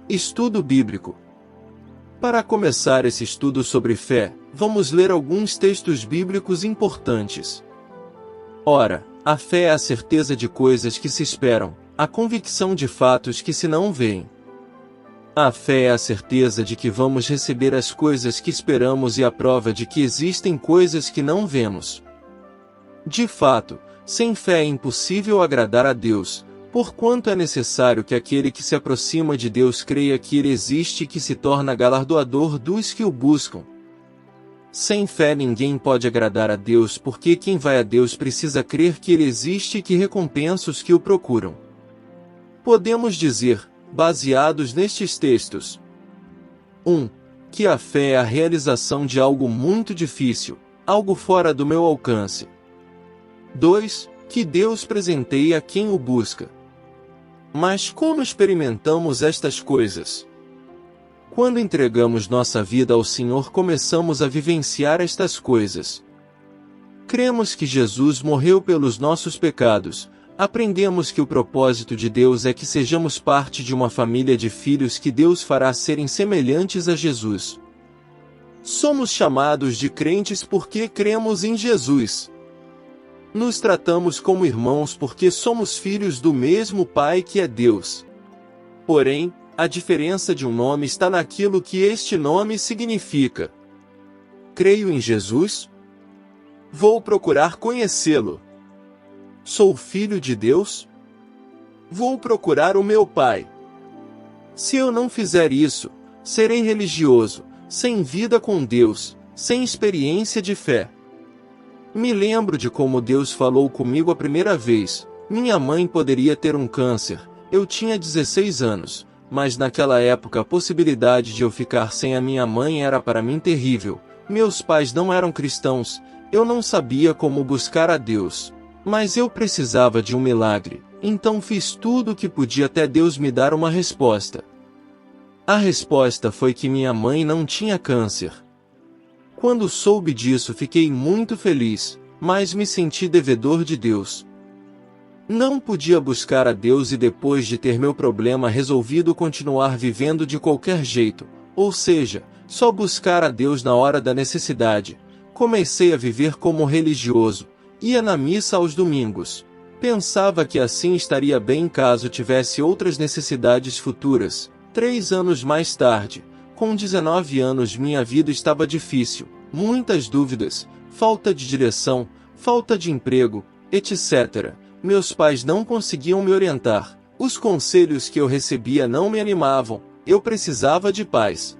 Estudo bíblico. Para começar esse estudo sobre fé, vamos ler alguns textos bíblicos importantes. Ora, a fé é a certeza de coisas que se esperam, a convicção de fatos que se não veem. A fé é a certeza de que vamos receber as coisas que esperamos e a prova de que existem coisas que não vemos. De fato, sem fé é impossível agradar a Deus, porquanto é necessário que aquele que se aproxima de Deus creia que Ele existe e que se torna galardoador dos que o buscam. Sem fé ninguém pode agradar a Deus, porque quem vai a Deus precisa crer que Ele existe e que recompensa os que o procuram. Podemos dizer, baseados nestes textos: 1. Que a fé é a realização de algo muito difícil, algo fora do meu alcance. 2. Que Deus presenteia quem o busca. Mas como experimentamos estas coisas? Quando entregamos nossa vida ao Senhor, começamos a vivenciar estas coisas. Cremos que Jesus morreu pelos nossos pecados. Aprendemos que o propósito de Deus é que sejamos parte de uma família de filhos que Deus fará serem semelhantes a Jesus. Somos chamados de crentes porque cremos em Jesus. Nos tratamos como irmãos porque somos filhos do mesmo Pai que é Deus. Porém, a diferença de um nome está naquilo que este nome significa. Creio em Jesus? Vou procurar conhecê-lo. Sou filho de Deus? Vou procurar o meu Pai. Se eu não fizer isso, serei religioso, sem vida com Deus, sem experiência de fé. Me lembro de como Deus falou comigo a primeira vez. Minha mãe poderia ter um câncer. Eu tinha 16 anos, mas naquela época a possibilidade de eu ficar sem a minha mãe era para mim terrível. Meus pais não eram cristãos, eu não sabia como buscar a Deus. Mas eu precisava de um milagre, então fiz tudo o que podia até Deus me dar uma resposta. A resposta foi que minha mãe não tinha câncer. Quando soube disso, fiquei muito feliz, mas me senti devedor de Deus. Não podia buscar a Deus e depois de ter meu problema resolvido continuar vivendo de qualquer jeito, ou seja, só buscar a Deus na hora da necessidade. Comecei a viver como religioso. Ia na missa aos domingos. Pensava que assim estaria bem caso tivesse outras necessidades futuras. 3 anos mais tarde, com 19 anos, minha vida estava difícil. Muitas dúvidas, falta de direção, falta de emprego, etc. Meus pais não conseguiam me orientar. Os conselhos que eu recebia não me animavam. Eu precisava de paz.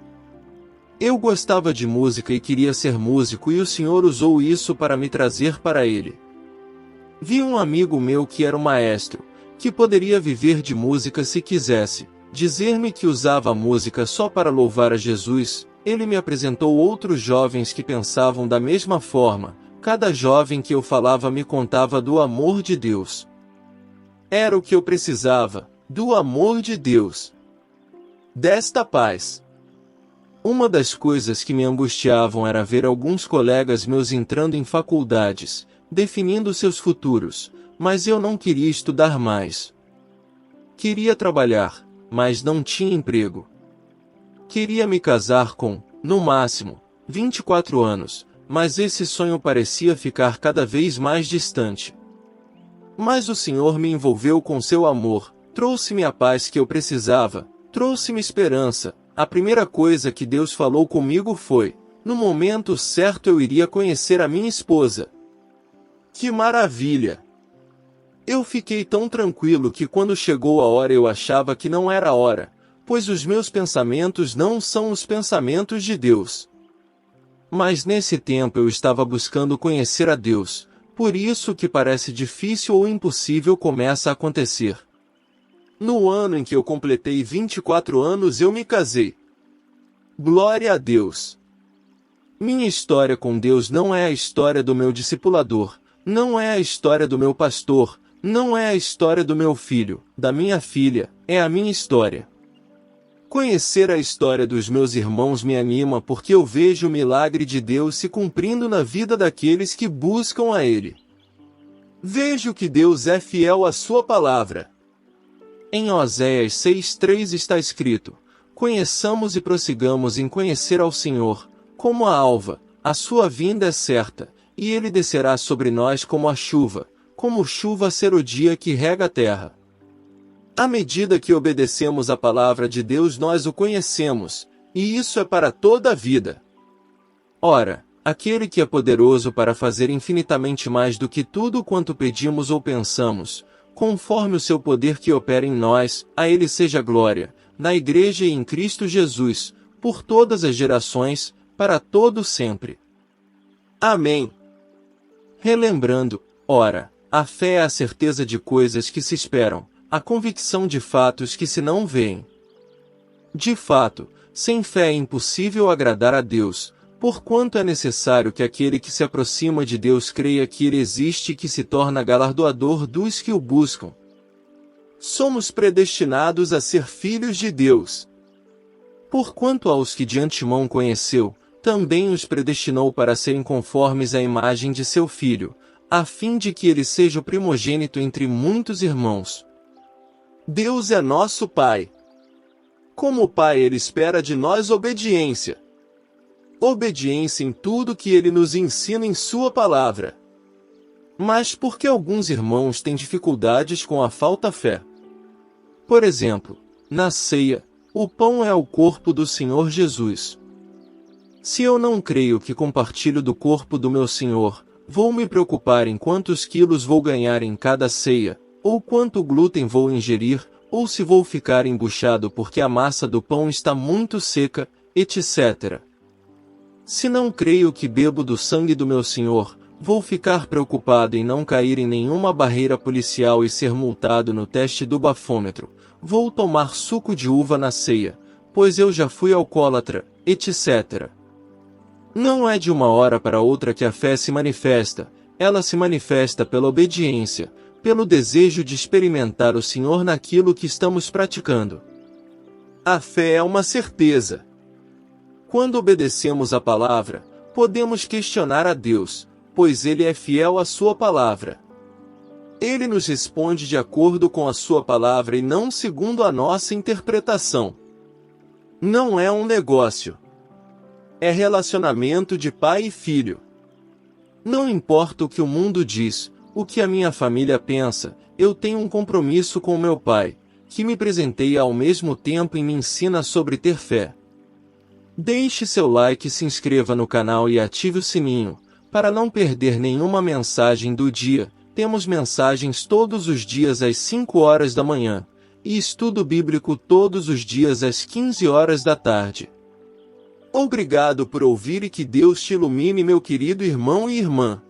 Eu gostava de música e queria ser músico, e o Senhor usou isso para me trazer para Ele. Vi um amigo meu que era um maestro, que poderia viver de música se quisesse, dizer-me que usava a música só para louvar a Jesus. Ele me apresentou outros jovens que pensavam da mesma forma. Cada jovem que eu falava me contava do amor de Deus. Era o que eu precisava, do amor de Deus. Desta paz. Uma das coisas que me angustiavam era ver alguns colegas meus entrando em faculdades, definindo seus futuros, mas eu não queria estudar mais. Queria trabalhar, mas não tinha emprego. Queria me casar com, no máximo, 24 anos, mas esse sonho parecia ficar cada vez mais distante. Mas o Senhor me envolveu com seu amor, trouxe-me a paz que eu precisava, trouxe-me esperança. A primeira coisa que Deus falou comigo foi: no momento certo eu iria conhecer a minha esposa. Que maravilha! Eu fiquei tão tranquilo que quando chegou a hora eu achava que não era a hora, pois os meus pensamentos não são os pensamentos de Deus. Mas nesse tempo eu estava buscando conhecer a Deus, por isso o que parece difícil ou impossível começa a acontecer. No ano em que eu completei 24 anos eu me casei. Glória a Deus! Minha história com Deus não é a história do meu discipulador, não é a história do meu pastor, não é a história do meu filho, da minha filha, é a minha história. Conhecer a história dos meus irmãos me anima porque eu vejo o milagre de Deus se cumprindo na vida daqueles que buscam a Ele. Vejo que Deus é fiel à sua palavra. Em Oséias 6:3 está escrito: Conheçamos e prossigamos em conhecer ao Senhor, como a alva, a sua vinda é certa, e ele descerá sobre nós como chuva ser o dia que rega a terra. À medida que obedecemos à palavra de Deus, nós o conhecemos, e isso é para toda a vida. Ora, aquele que é poderoso para fazer infinitamente mais do que tudo quanto pedimos ou pensamos, conforme o seu poder que opera em nós, a ele seja glória, na Igreja e em Cristo Jesus, por todas as gerações, para todo sempre. Amém. Relembrando, ora, a fé é a certeza de coisas que se esperam, a convicção de fatos que se não veem. De fato, sem fé é impossível agradar a Deus, porquanto é necessário que aquele que se aproxima de Deus creia que ele existe e que se torna galardoador dos que o buscam. Somos predestinados a ser filhos de Deus. Porquanto aos que de antemão conheceu, também os predestinou para serem conformes à imagem de seu Filho, a fim de que ele seja o primogênito entre muitos irmãos. Deus é nosso Pai. Como Pai, ele espera de nós obediência. Obediência em tudo que ele nos ensina em sua palavra. Mas por que alguns irmãos têm dificuldades com a falta fé? Por exemplo, na ceia, o pão é o corpo do Senhor Jesus. Se eu não creio que compartilho do corpo do meu Senhor, vou me preocupar em quantos quilos vou ganhar em cada ceia, ou quanto glúten vou ingerir, ou se vou ficar embuchado porque a massa do pão está muito seca, etc. Se não creio que bebo do sangue do meu Senhor, vou ficar preocupado em não cair em nenhuma barreira policial e ser multado no teste do bafômetro. Vou tomar suco de uva na ceia, pois eu já fui alcoólatra, etc. Não é de uma hora para outra que a fé se manifesta, ela se manifesta pela obediência, pelo desejo de experimentar o Senhor naquilo que estamos praticando. A fé é uma certeza. Quando obedecemos a palavra, podemos questionar a Deus, pois Ele é fiel à sua palavra. Ele nos responde de acordo com a sua palavra e não segundo a nossa interpretação. Não é um negócio. É relacionamento de pai e filho. Não importa o que o mundo diz, o que a minha família pensa, eu tenho um compromisso com meu pai, que me presenteia ao mesmo tempo e me ensina sobre ter fé. Deixe seu like, se inscreva no canal e ative o sininho, para não perder nenhuma mensagem do dia. Temos mensagens todos os dias às 5 horas da manhã, e estudo bíblico todos os dias às 15 horas da tarde. Obrigado por ouvir e que Deus te ilumine, meu querido irmão e irmã.